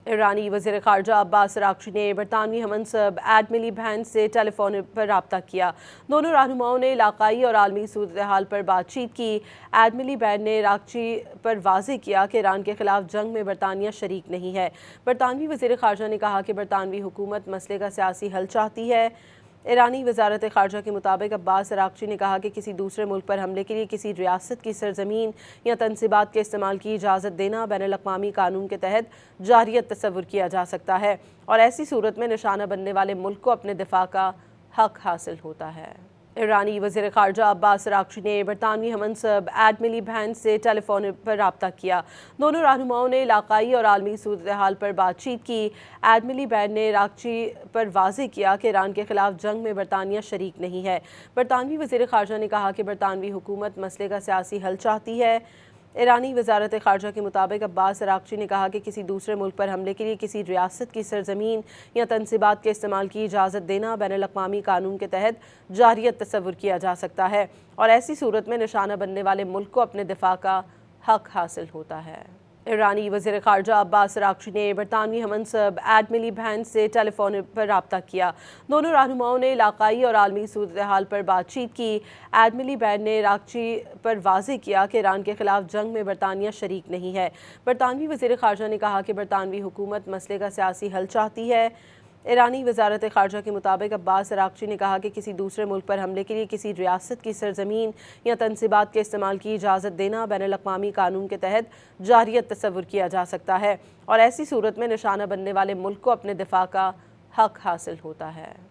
ایرانی وزیر خارجہ عباس اراغچی نے برطانوی ہم منصب ایڈ ملیبینڈ سے ٹیلی فون پر رابطہ کیا۔ دونوں رہنماؤں نے علاقائی اور عالمی صورتحال پر بات چیت کی۔ ایڈ ملیبینڈ نے اراغچی پر واضح کیا کہ ایران کے خلاف جنگ میں برطانیہ شریک نہیں ہے۔ برطانوی وزیر خارجہ نے کہا کہ برطانوی حکومت مسئلے کا سیاسی حل چاہتی ہے۔ ایرانی وزارت خارجہ کے مطابق عباس اراغچی نے کہا کہ کسی دوسرے ملک پر حملے کے لیے کسی ریاست کی سرزمین یا تنصیبات کے استعمال کی اجازت دینا بین الاقوامی قانون کے تحت جارحیت تصور کیا جا سکتا ہے اور ایسی صورت میں نشانہ بننے والے ملک کو اپنے دفاع کا حق حاصل ہوتا ہے۔ ایرانی وزیر خارجہ عباس اراغچی نے برطانوی ہم منصب ایڈ ملیبینڈ سے ٹیلی فون پر رابطہ کیا۔ دونوں رہنماؤں نے علاقائی اور عالمی صورتحال پر بات چیت کی۔ ایڈ ملیبینڈ نے اراغچی پر واضح کیا کہ ایران کے خلاف جنگ میں برطانیہ شریک نہیں ہے۔ برطانوی وزیر خارجہ نے کہا کہ برطانوی حکومت مسئلے کا سیاسی حل چاہتی ہے۔ ایرانی وزارت خارجہ کے مطابق عباس اراغچی نے کہا کہ کسی دوسرے ملک پر حملے کے لیے کسی ریاست کی سرزمین یا تنصیبات کے استعمال کی اجازت دینا بین الاقوامی قانون کے تحت جارحیت تصور کیا جا سکتا ہے اور ایسی صورت میں نشانہ بننے والے ملک کو اپنے دفاع کا حق حاصل ہوتا ہے۔ ایرانی وزیر خارجہ عباس اراغچی نے برطانوی ہم منصب ایڈ ملیبینڈ سے ٹیلی فون پر رابطہ کیا۔ دونوں رہنماؤں نے علاقائی اور عالمی صورتحال پر بات چیت کی۔ ایڈ ملیبینڈ نے اراغچی پر واضح کیا کہ ایران کے خلاف جنگ میں برطانیہ شریک نہیں ہے۔ برطانوی وزیر خارجہ نے کہا کہ برطانوی حکومت مسئلے کا سیاسی حل چاہتی ہے۔ ایرانی وزارت خارجہ کے مطابق عباس اراغچی نے کہا کہ کسی دوسرے ملک پر حملے کے لیے کسی ریاست کی سرزمین یا تنصیبات کے استعمال کی اجازت دینا بین الاقوامی قانون کے تحت جارحیت تصور کیا جا سکتا ہے اور ایسی صورت میں نشانہ بننے والے ملک کو اپنے دفاع کا حق حاصل ہوتا ہے۔